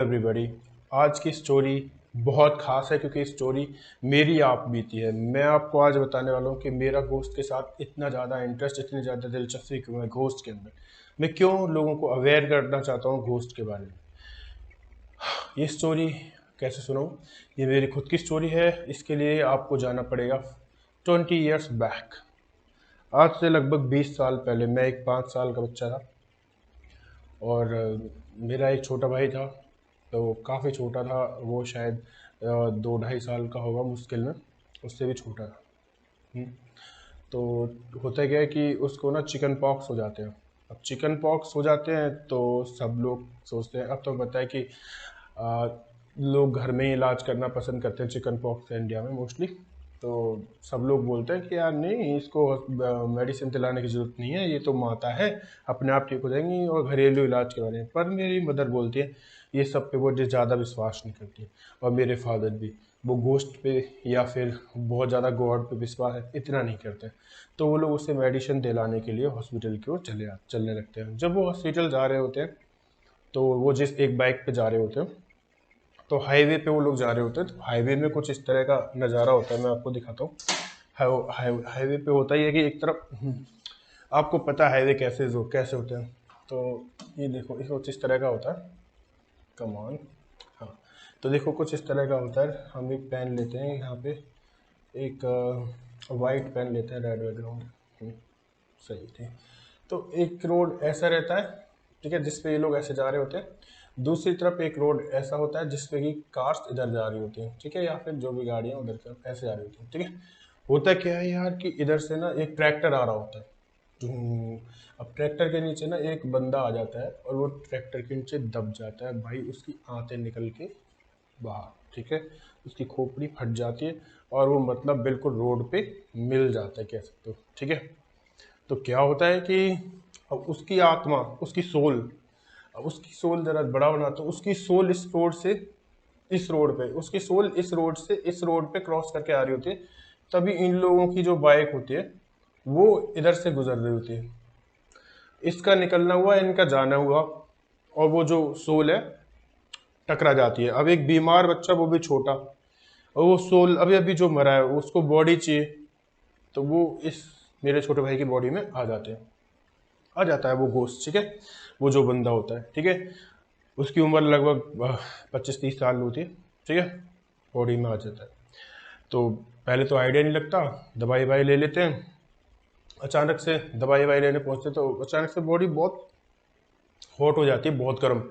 Everybody. आज की story बहुत ख़ास है क्योंकि स्टोरी मेरी आप बीती है। मैं आपको आज बताने वाला हूँ कि मेरा घोस्ट के साथ इतना ज़्यादा इंटरेस्ट, इतनी ज़्यादा दिलचस्पी क्यों है घोस्ट के अंदर। मैं क्यों लोगों को अवेयर करना चाहता हूँ घोस्ट के बारे में। ये स्टोरी कैसे सुनाऊँ? ये मेरी खुद की स्टोरी है। इसके लिए आपको जाना पड़ेगा 20 ईयर्स बैक। आज से लगभग 20 साल पहले मैं एक 5 साल का बच्चा था और मेरा एक छोटा भाई था। तो काफ़ी छोटा था वो, शायद 2 ढाई साल का होगा मुश्किल में, उससे भी छोटा था। हम्म, तो होता क्या है कि उसको ना चिकन पॉक्स हो जाते हैं। अब चिकन पॉक्स हो जाते हैं तो सब लोग सोचते हैं, अब तो पता है कि आ, लोग घर में ही इलाज करना पसंद करते हैं चिकन पॉक्स इंडिया में मोस्टली। तो सब लोग बोलते हैं कि यार नहीं, इसको मेडिसिन दिलाने की ज़रूरत नहीं है, ये तो माता है, अपने आप ठीक हो जाएंगी और घरेलू इलाज के बारे में। पर मेरी मदर बोलती है ये सब पे वो ज़्यादा विश्वास नहीं करती। और मेरे फादर भी वो घोस्ट पे या फिर बहुत ज़्यादा गॉड पे विश्वास है इतना नहीं करते। तो वो लोग उसे मेडिसिन दिलाने के लिए हॉस्पिटल की ओर चलने लगते हैं। जब वो हॉस्पिटल जा रहे होते हैं तो वो जिस एक बाइक पे जा रहे होते हैं, तो हाईवे पे वो लोग जा रहे होते हैं। तो हाईवे में कुछ इस तरह का नज़ारा होता है, मैं आपको दिखाता हूँ। हाईवे पे होता ही है कि एक तरफ आपको पता है हाईवे कैसे होते हैं। तो ये देखो, इस कुछ इस तरह का होता है। Come on. हाँ, तो देखो कुछ इस तरह का होता है। हम एक पेन लेते हैं यहाँ पे, एक वाइट पेन लेते हैं, रेड बैकग्राउंड। सही थे। तो एक रोड ऐसा रहता है, ठीक है, जिसपे ये लोग ऐसे जा रहे होते हैं। दूसरी तरफ एक रोड ऐसा होता है जिसपे कि कार्स इधर जा रही होती हैं, ठीक है, या फिर जो भी गाड़ियाँ उधर की तरफ ऐसे जा रही होती हैं, ठीक है। होता क्या है यार कि इधर से ना एक ट्रैक्टर आ रहा होता है। अब ट्रैक्टर के नीचे ना एक बंदा आ जाता है और वो ट्रैक्टर के नीचे दब जाता है भाई, उसकी आंतें निकल के बाहर, ठीक है, उसकी खोपड़ी फट जाती है और वो मतलब बिल्कुल रोड पे मिल जाता है, कह सकते हो, ठीक है। तो क्या होता है कि अब उसकी आत्मा, उसकी सोल, अब उसकी सोल जरा बड़ा बनाता हूँ, उसकी सोल इस रोड से इस रोड पे, उसकी सोल इस रोड से इस रोड पे क्रॉस करके आ रही होती है। तभी इन लोगों की जो बाइक होती है वो इधर से गुजर रही होती है। इसका निकलना हुआ, इनका जाना हुआ, और वो जो सोल है टकरा जाती है। अब एक बीमार बच्चा, वो भी छोटा, और वो सोल अभी अभी जो मरा है उसको बॉडी चाहिए, तो वो इस मेरे छोटे भाई की बॉडी में आ जाता है वो घोस्ट, ठीक है। वो जो बंदा होता है, ठीक है, उसकी उम्र लगभग 25-30 साल होती है, ठीक है, बॉडी में आ जाता है। तो पहले तो आइडिया नहीं लगता, दवाई ववाई ले लेते हैं। अचानक से दवाई ववाई लेने पहुंचते तो अचानक से बॉडी बहुत हॉट हो जाती है, बहुत गर्म,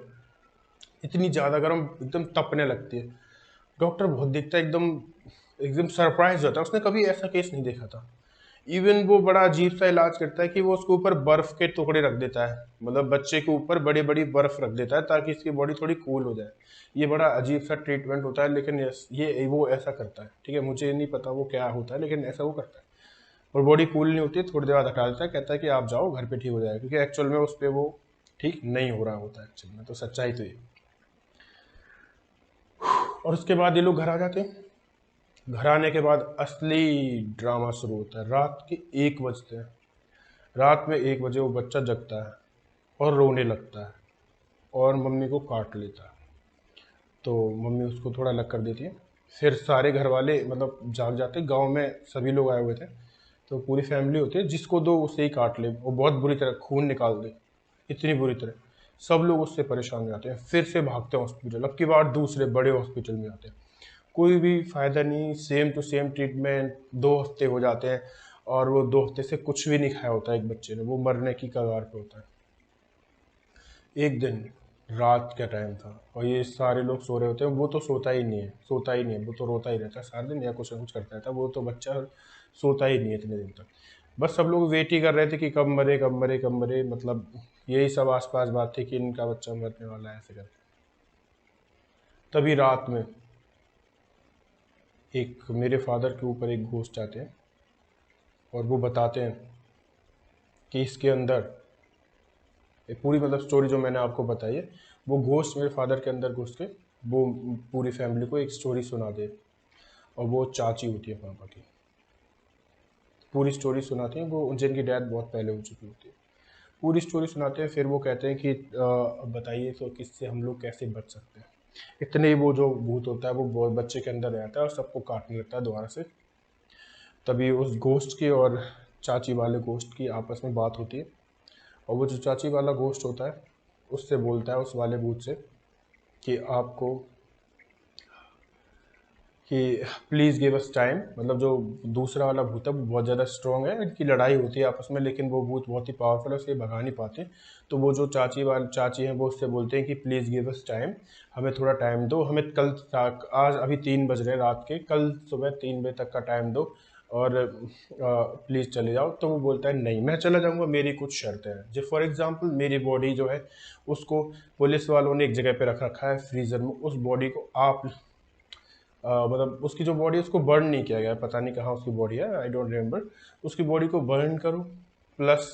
इतनी ज़्यादा गर्म, एकदम तपने लगती है। डॉक्टर बहुत देखता है, एकदम एकदम सरप्राइज होता है, उसने कभी ऐसा केस नहीं देखा था। इवन वो बड़ा अजीब सा इलाज करता है कि वो उसके ऊपर बर्फ के टुकड़े रख देता है, मतलब बच्चे के ऊपर बड़ी बड़ी बर्फ रख देता है ताकि इसकी बॉडी थोड़ी कूल हो जाए। ये बड़ा अजीब सा ट्रीटमेंट होता है, लेकिन ये वो ऐसा करता है, ठीक है। मुझे नहीं पता वो क्या होता है, लेकिन ऐसा वो करता है। और बॉडी कूल नहीं होती है, थोड़ी देर बाद हटा देता है, कहता है कि आप जाओ घर पे ठीक हो जाएगा, क्योंकि एक्चुअल में उस पर वो ठीक नहीं हो रहा होता है एक्चुअल में, तो सच्चाई तो ये। और उसके बाद ये लोग घर आ जाते हैं। घर आने के बाद असली ड्रामा शुरू होता है। रात के 1 बजते हैं। रात में 1 बजे वो बच्चा जगता है और रोने लगता है और मम्मी को काट लेता है। तो मम्मी उसको थोड़ा अलग कर देती है। फिर सारे घर वाले मतलब जाग जाते, गांव में सभी लोग आए हुए थे। तो पूरी फैमिली होती है, जिसको दो उसे ही काट ले, वो बहुत बुरी तरह खून निकाल दे, इतनी बुरी तरह। सब लोग उससे परेशान हो जाते हैं, फिर से भागते हैं हॉस्पिटल। अब की बार दूसरे बड़े हॉस्पिटल में आते हैं, कोई भी फायदा नहीं, सेम टू सेम ट्रीटमेंट। 2 हफ्ते हो जाते हैं और वो 2 हफ्ते से कुछ भी नहीं खाया होता है एक बच्चे ने, वो मरने की कगार पे होता है। एक दिन रात का टाइम था और ये सारे लोग सो रहे होते हैं, वो तो सोता ही नहीं है, वो तो रोता ही रहता है सारा दिन या कुछ ना कुछ करता रहता है, वो तो बच्चा सोता ही नहीं है इतने दिन तक। बस सब लोग वेट ही कर रहे थे कि कब मरे कब मरे कब मरे, मतलब यही सब आसपास बात थी कि इनका बच्चा मरने वाला है ऐसे करके। तभी रात में एक मेरे फादर के ऊपर एक घोस्ट आते हैं और वो बताते हैं कि इसके अंदर एक पूरी मतलब स्टोरी जो मैंने आपको बताई है, वो घोस्ट मेरे फादर के अंदर घुस के वो पूरी फैमिली को एक स्टोरी सुना दे। और वो चाची होती है पापा की, पूरी स्टोरी सुनाते हैं वो, जिनकी डेथ बहुत पहले हो चुकी होती है। पूरी स्टोरी सुनाते हैं, फिर वो कहते हैं कि अब बताइए तो किससे हम लोग कैसे बच सकते हैं। इतने ही वो जो भूत होता है वो बहुत बच्चे के अंदर रहता है और सबको काटने लगता है दोबारा से। तभी उस गोश्त की और चाची वाले गोश्त की आपस में बात होती है, और वो जो चाची वाला गोश्त होता है उससे बोलता है, उस वाले भूत से, कि आपको, कि प्लीज़ गिव अस टाइम। मतलब जो दूसरा वाला भूत है वो बहुत ज़्यादा स्ट्रॉन्ग है, इनकी लड़ाई होती है आपस में, लेकिन वो भूत बहुत ही पावरफुल है, उसे भगा नहीं पाते। तो वो जो चाची हैं वो उससे बोलते हैं कि प्लीज़ गिव अस टाइम, हमें थोड़ा टाइम दो, हमें कल तक, आज अभी 3 बज रहे हैं रात के, कल सुबह 3 बजे तक का टाइम दो, और प्लीज़ चले जाओ। तो वो बोलता है नहीं, मैं चला जाऊँगा, मेरी कुछ शर्तें हैं। जो फॉर एग्जांपल मेरी बॉडी जो है उसको पुलिस वालों ने एक जगह पे रख रखा है फ्रीज़र में, उस बॉडी को आप मतलब उसकी जो बॉडी है उसको बर्न नहीं किया गया है, पता नहीं कहाँ उसकी बॉडी है, आई डोंट रिमेम्बर। उसकी बॉडी को बर्न करो, प्लस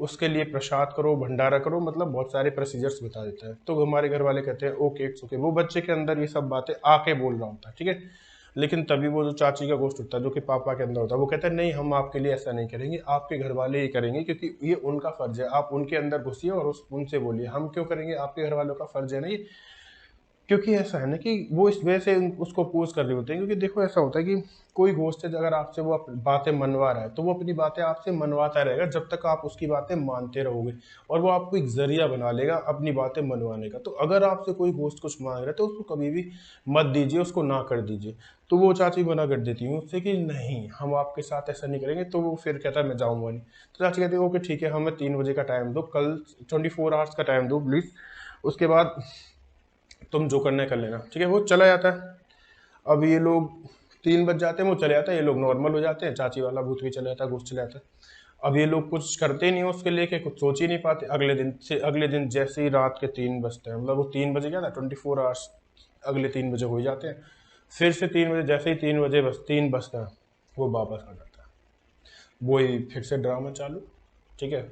उसके लिए प्रसाद करो, भंडारा करो, मतलब बहुत सारे प्रोसीजर्स बता देता है। तो हमारे घर वाले कहते हैं ओके इट्स ओके, वो बच्चे के अंदर ये सब बातें आके बोल रहा होता है, ठीक है। लेकिन तभी वो जो चाची का गोश्त होता है जो कि पापा के अंदर होता है, वो कहता है नहीं, हम आपके लिए ऐसा नहीं करेंगे, आपके घर वाले ही करेंगे, क्योंकि ये उनका फर्ज है, आप उनके अंदर घुसिए और उनसे बोलिए, हम क्यों करेंगे, आपके घर वालों का फर्ज है ना ये। क्योंकि ऐसा है ना कि वो इस वजह से उसको पोज कर रहे होते हैं, क्योंकि देखो ऐसा होता है कि कोई गोश्त है, अगर आपसे वो बातें मनवा रहा है तो वो अपनी बातें आपसे मनवाता रहेगा जब तक आप उसकी बातें मानते रहोगे, और वो आपको एक जरिया बना लेगा अपनी बातें मनवाने का। तो अगर आपसे कोई गोश्त कुछ मांग रहा है तो उसको कभी भी मत दीजिए, उसको ना कर दीजिए। तो वो चाची मना कर देती है उससे कि नहीं, हम आपके साथ ऐसा नहीं करेंगे। तो वो फिर कहता है मैं जाऊँगा नहीं। तो चाची कहती है ओके ठीक है, हमें 3 बजे का टाइम दो, कल 24 आवर्स का टाइम दो प्लीज़, उसके बाद तुम जो करना है कर लेना, ठीक है। वो चला जाता है। अब ये लोग 3 बज जाते हैं, वो चले जाता है, ये लोग नॉर्मल हो जाते हैं, चाची वाला भूत भी चला जाता है, घुस चला जाता है। अब ये लोग कुछ करते नहीं हो उसके लेके, कुछ सोच ही नहीं पाते। अगले दिन जैसे ही रात के 3 बजते हैं, मतलब वो 3 बजे क्या था, 24 आवर्स अगले 3 बजे हो ही जाते हैं। फिर से 3 बजे, जैसे ही 3 बजता है, वो वापस आ जाता है। वही फिर से ड्रामा चालू, ठीक है।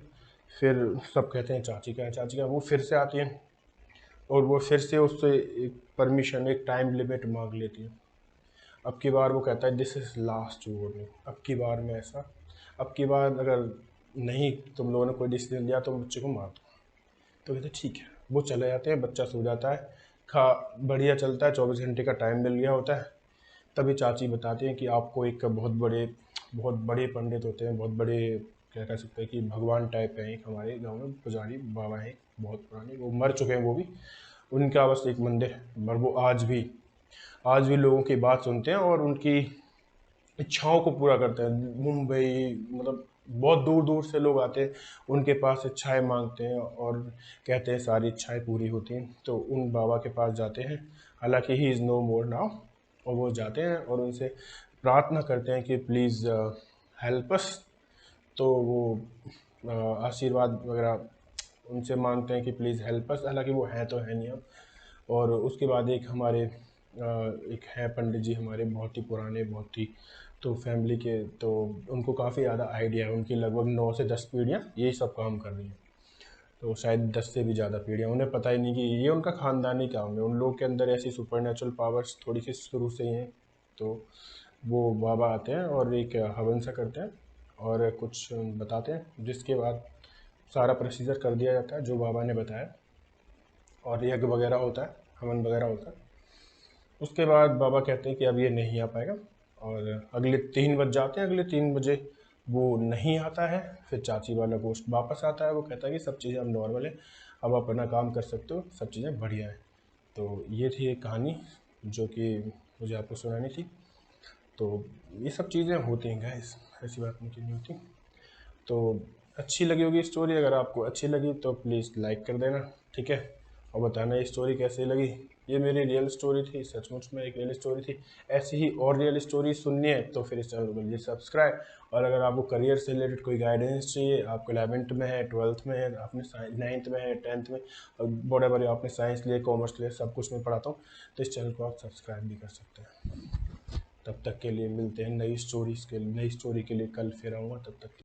फिर सब कहते हैं चाची का है, चाची का। वो फिर से आती है और वो फिर से उससे एक परमिशन, एक टाइम लिमिट मांग लेती है। अब की बार वो कहता है दिस इज़ लास्ट वार्निंग, अब की बार में ऐसा, अब की बार अगर नहीं तुम लोगों ने कोई डिसीजन लिया तो बच्चे को मार दो। तो कहते हैं ठीक है। वो चले जाते हैं, बच्चा सो जाता है, खा बढ़िया चलता है, 24 घंटे का टाइम मिल गया होता है। तभी चाची बताती हैं कि आपको एक बहुत बड़े पंडित होते हैं, बहुत बड़े, क्या कह सकते हैं कि भगवान टाइप हैं, एक हमारे गांव में पुजारी बाबा हैं, बहुत पुराने, वो मर चुके हैं वो भी। उनका बस एक मंदिर है, पर वो आज भी लोगों की बात सुनते हैं और उनकी इच्छाओं को पूरा करते हैं। मुंबई, मतलब बहुत दूर दूर से लोग आते हैं, उनके पास इच्छाएं मांगते हैं और कहते हैं सारी इच्छाएं पूरी होती हैं। तो उन बाबा के पास जाते हैं, हालांकि he is no more now. और वो जाते हैं और उनसे प्रार्थना करते हैं कि प्लीज़ हेल्प अस। तो वो आशीर्वाद वगैरह उनसे मांगते हैं कि प्लीज़ हेल्प अस, हालांकि वो हैं तो है नहीं अब। और उसके बाद एक हैं पंडित जी हमारे, बहुत ही पुराने, बहुत ही, तो फैमिली के, तो उनको काफ़ी ज़्यादा आइडिया है, उनकी लगभग 9 से 10 पीढ़ियाँ यही सब काम कर रही हैं। तो शायद 10 से भी ज़्यादा पीढ़ियाँ, उन्हें पता ही नहीं कि ये उनका ख़ानदानी काम है। उन लोगों के अंदर ऐसी सुपर नेचुरल पावर्स थोड़ी सी शुरू से ही हैं। तो वो बाबा आते हैं और एक हवन सा करते हैं और कुछ बताते हैं, जिसके बाद सारा प्रोसीजर कर दिया जाता है जो बाबा ने बताया, और यज्ञ वगैरह होता है, हवन वगैरह होता है। उसके बाद बाबा कहते हैं कि अब ये नहीं आ पाएगा, और अगले 3 बज जाते हैं, अगले 3 बजे वो नहीं आता है। फिर चाची वाला गोश्त वापस आता है, वो कहता है कि सब चीज़ें अब नॉर्मल है, अब आप अपना काम कर सकते हो, सब चीज़ें बढ़िया है। तो ये थी एक कहानी जो कि मुझे आपको सुनानी थी। तो ये सब चीज़ें होती हैं गाइस, ऐसी बात नहीं होती। तो अच्छी लगी होगी स्टोरी, अगर आपको अच्छी लगी तो प्लीज़ लाइक कर देना, ठीक है। और बताना ये स्टोरी कैसी लगी। ये मेरी रियल स्टोरी थी, सचमुच में एक रियल स्टोरी थी। ऐसी ही और रियल स्टोरी सुननी है तो फिर इस चैनल को कीजिए सब्सक्राइब। और अगर आपको करियर से रिलेटेड कोई गाइडेंस चाहिए, आपको 11th में है, 12th में है, आपने 9th में है, 10th में, और बड़े बड़े आपने साइंस लिए, कॉमर्स लिए, सब कुछ मैं पढ़ाता हूँ, तो इस चैनल को आप सब्सक्राइब भी कर सकते हैं। तब तक के लिए मिलते हैं नई स्टोरी के लिए, कल फिर आऊँगा, तब तक।